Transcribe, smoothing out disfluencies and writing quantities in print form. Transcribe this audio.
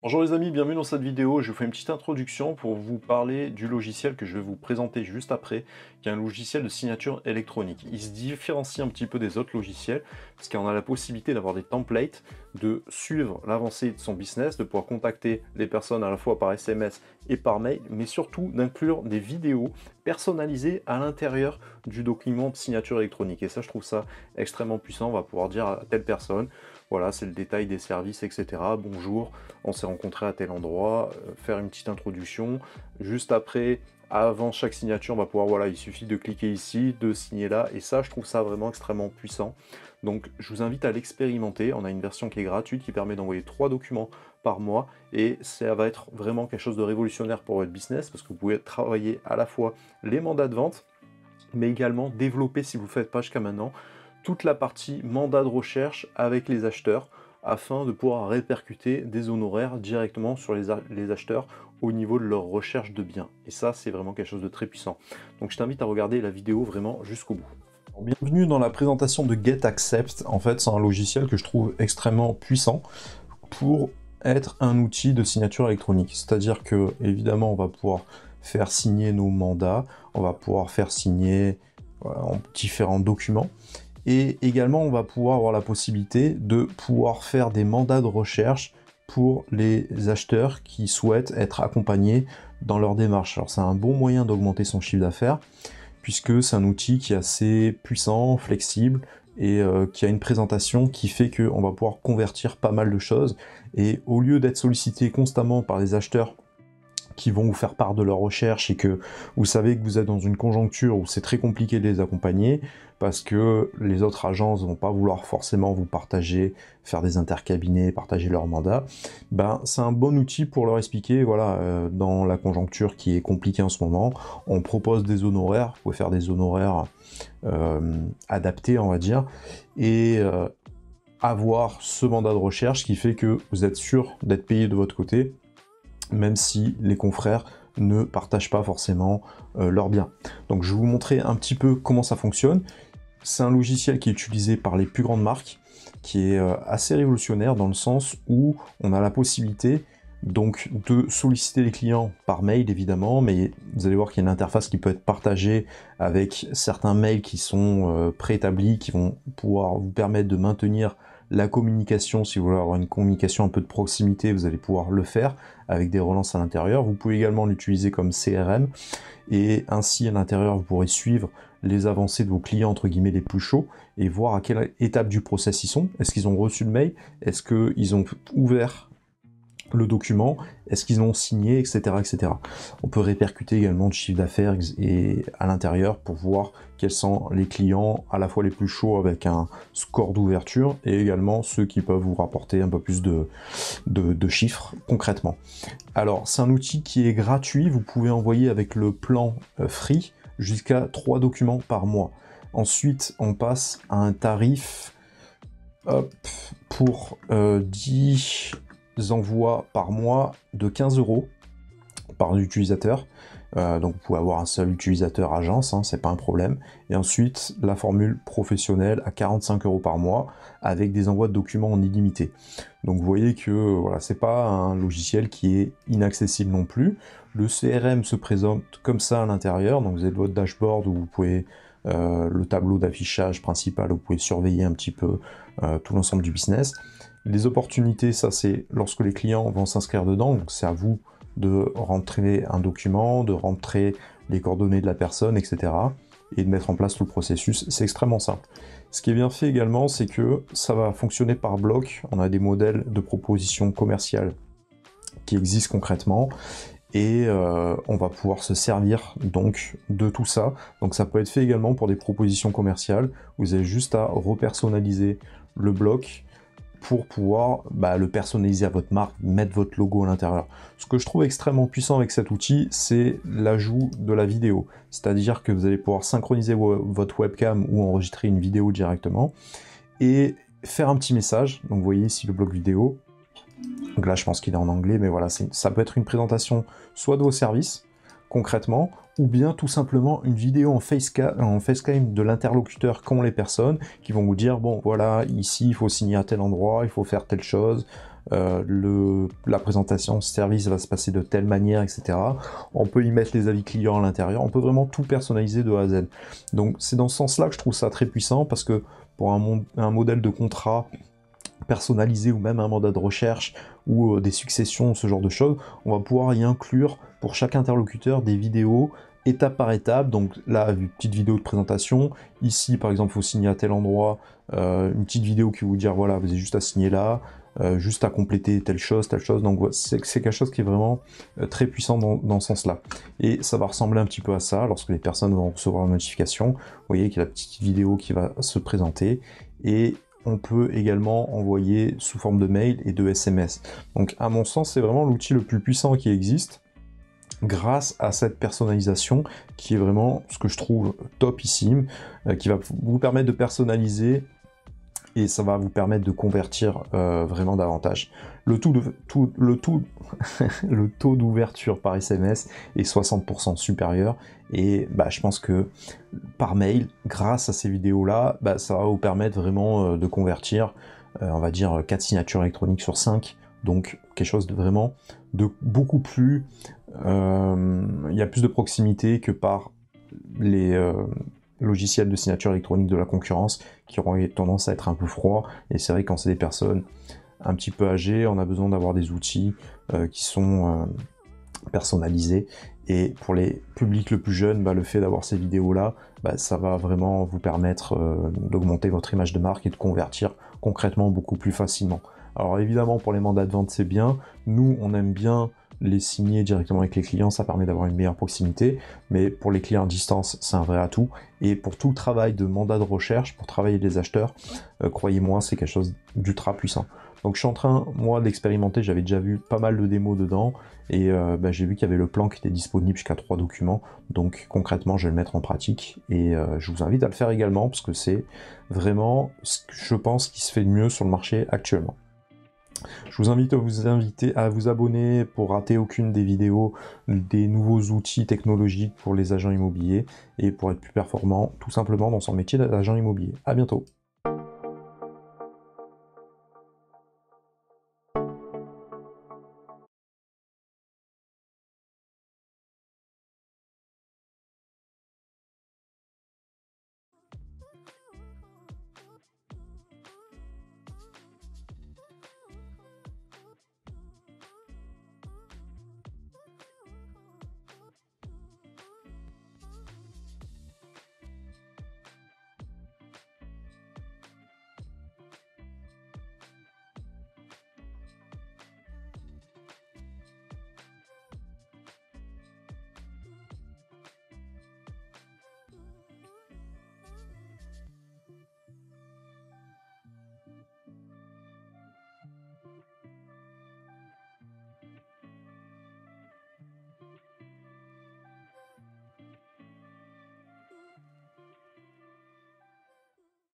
Bonjour les amis, bienvenue dans cette vidéo. Je vous fais une petite introduction pour vous parler du logiciel que je vais vous présenter juste après, qui est un logiciel de signature électronique. Il se différencie un petit peu des autres logiciels parce qu'on a la possibilité d'avoir des templates, de suivre l'avancée de son business, de pouvoir contacter les personnes à la fois par SMS et par mail, mais surtout d'inclure des vidéos personnalisées à l'intérieur du document de signature électronique. Et ça, je trouve ça extrêmement puissant. On va pouvoir dire à telle personne, voilà, c'est le détail des services, etc. Bonjour, on s'est rencontré à tel endroit, faire une petite introduction. Juste après, avant chaque signature, on va pouvoir, voilà, il suffit de cliquer ici, de signer là, et ça, je trouve ça vraiment extrêmement puissant. Donc, je vous invite à l'expérimenter. On a une version qui est gratuite, qui permet d'envoyer 3 documents par mois, et ça va être vraiment quelque chose de révolutionnaire pour votre business, parce que vous pouvez travailler à la fois les mandats de vente, mais également développer, si vous ne le faites pas jusqu'à maintenant, toute la partie mandat de recherche avec les acheteurs afin de pouvoir répercuter des honoraires directement sur les acheteurs au niveau de leur recherche de biens. Et ça, c'est vraiment quelque chose de très puissant. Donc je t'invite à regarder la vidéo vraiment jusqu'au bout. Bienvenue dans la présentation de GetAccept. En fait, c'est un logiciel que je trouve extrêmement puissant pour être un outil de signature électronique. C'est-à-dire que, évidemment, on va pouvoir faire signer nos mandats, on va pouvoir faire signer en différents documents, et également on va pouvoir avoir la possibilité de pouvoir faire des mandats de recherche pour les acheteurs qui souhaitent être accompagnés dans leur démarche. Alors c'est un bon moyen d'augmenter son chiffre d'affaires, puisque c'est un outil qui est assez puissant, flexible, et qui a une présentation qui fait qu'on va pouvoir convertir pas mal de choses, et au lieu d'être sollicité constamment par les acheteurs qui vont vous faire part de leurs recherches et que vous savez que vous êtes dans une conjoncture où c'est très compliqué de les accompagner parce que les autres agences vont pas vouloir forcément vous partager, faire des intercabinets, partager leurs mandats, ben c'est un bon outil pour leur expliquer, voilà, dans la conjoncture qui est compliquée en ce moment, on propose des honoraires, vous pouvez faire des honoraires adaptés, on va dire, et avoir ce mandat de recherche qui fait que vous êtes sûr d'être payé de votre côté, même si les confrères ne partagent pas forcément leurs biens. Donc je vais vous montrer un petit peu comment ça fonctionne. C'est un logiciel qui est utilisé par les plus grandes marques, qui est assez révolutionnaire dans le sens où on a la possibilité donc de solliciter les clients par mail évidemment, mais vous allez voir qu'il y a une interface qui peut être partagée avec certains mails qui sont préétablis, qui vont pouvoir vous permettre de maintenir la communication. Si vous voulez avoir une communication un peu de proximité, vous allez pouvoir le faire avec des relances à l'intérieur. Vous pouvez également l'utiliser comme CRM, et ainsi à l'intérieur vous pourrez suivre les avancées de vos clients entre guillemets les plus chauds et voir à quelle étape du process ils sont. Est-ce qu'ils ont reçu le mail? Est-ce qu'ils ont ouvert le document, est-ce qu'ils ont signé, etc., etc. On peut répercuter également le chiffre d'affaires et à l'intérieur pour voir quels sont les clients à la fois les plus chauds avec un score d'ouverture et également ceux qui peuvent vous rapporter un peu plus de chiffres concrètement. Alors c'est un outil qui est gratuit, vous pouvez envoyer avec le plan free jusqu'à 3 documents par mois. Ensuite on passe à un tarif pour 10 envois par mois de 15 € par utilisateur. Donc vous pouvez avoir un seul utilisateur agence, hein, c'est pas un problème. Et ensuite la formule professionnelle à 45 € par mois avec des envois de documents en illimité. Donc vous voyez que voilà, c'est pas un logiciel qui est inaccessible non plus. Le CRM se présente comme ça à l'intérieur, donc vous avez votre dashboard où vous pouvez le tableau d'affichage principal où vous pouvez surveiller un petit peu tout l'ensemble du business. Les opportunités, ça c'est lorsque les clients vont s'inscrire dedans, donc c'est à vous de rentrer un document, de rentrer les coordonnées de la personne, etc. et de mettre en place tout le processus. C'est extrêmement simple. Ce qui est bien fait également, c'est que ça va fonctionner par bloc. On a des modèles de propositions commerciales qui existent concrètement et on va pouvoir se servir donc de tout ça. Donc ça peut être fait également pour des propositions commerciales. Vous avez juste à repersonnaliser le bloc pour pouvoir le personnaliser à votre marque, mettre votre logo à l'intérieur. Ce que je trouve extrêmement puissant avec cet outil, c'est l'ajout de la vidéo. C'est-à-dire que vous allez pouvoir synchroniser votre webcam ou enregistrer une vidéo directement et faire un petit message. Donc vous voyez ici le bloc vidéo. Donc là je pense qu'il est en anglais, mais voilà, ça peut être une présentation soit de vos services, concrètement, ou bien tout simplement une vidéo en facecam de l'interlocuteur qu'ont les personnes, qui vont vous dire, bon voilà, ici il faut signer à tel endroit, il faut faire telle chose, la présentation de service va se passer de telle manière, etc. On peut y mettre les avis clients à l'intérieur, on peut vraiment tout personnaliser de A à Z. Donc c'est dans ce sens-là que je trouve ça très puissant, parce que pour un modèle de contrat personnalisé, ou même un mandat de recherche, ou des successions, ce genre de choses, on va pouvoir y inclure pour chaque interlocuteur des vidéos étape par étape. Donc là, une petite vidéo de présentation, ici par exemple il faut signer à tel endroit, une petite vidéo qui va vous dire voilà, vous avez juste à signer là, juste à compléter telle chose, donc c'est quelque chose qui est vraiment très puissant dans ce sens-là. Et ça va ressembler un petit peu à ça, lorsque les personnes vont recevoir la notification, vous voyez qu'il y a la petite vidéo qui va se présenter, et on peut également envoyer sous forme de mail et de SMS. Donc à mon sens, c'est vraiment l'outil le plus puissant qui existe, grâce à cette personnalisation qui est vraiment ce que je trouve topissime, qui va vous permettre de personnaliser, et ça va vous permettre de convertir vraiment davantage. Le taux d'ouverture par SMS est 60% supérieur, et je pense que par mail, grâce à ces vidéos-là, ça va vous permettre vraiment de convertir, on va dire 4 signatures électroniques sur 5, donc quelque chose de vraiment de beaucoup plus... il y a plus de proximité que par les logiciels de signature électronique de la concurrence, qui auront tendance à être un peu froids. Et c'est vrai que quand c'est des personnes un petit peu âgées, on a besoin d'avoir des outils qui sont personnalisés. Et pour les publics le plus jeunes, le fait d'avoir ces vidéos-là, ça va vraiment vous permettre d'augmenter votre image de marque et de convertir concrètement beaucoup plus facilement. Alors évidemment, pour les mandats de vente, c'est bien. Nous, on aime bien les signer directement avec les clients, ça permet d'avoir une meilleure proximité, mais pour les clients à distance, c'est un vrai atout. Et pour tout le travail de mandat de recherche, pour travailler les acheteurs, croyez-moi, c'est quelque chose d'ultra puissant. Donc je suis en train, moi, d'expérimenter, j'avais déjà vu pas mal de démos dedans, et j'ai vu qu'il y avait le plan qui était disponible jusqu'à 3 documents, donc concrètement, je vais le mettre en pratique, et je vous invite à le faire également, parce que c'est vraiment ce que je pense qui se fait de mieux sur le marché actuellement. Je vous invite à vous abonner pour rater aucune des vidéos des nouveaux outils technologiques pour les agents immobiliers, et pour être plus performant tout simplement dans son métier d'agent immobilier. À bientôt.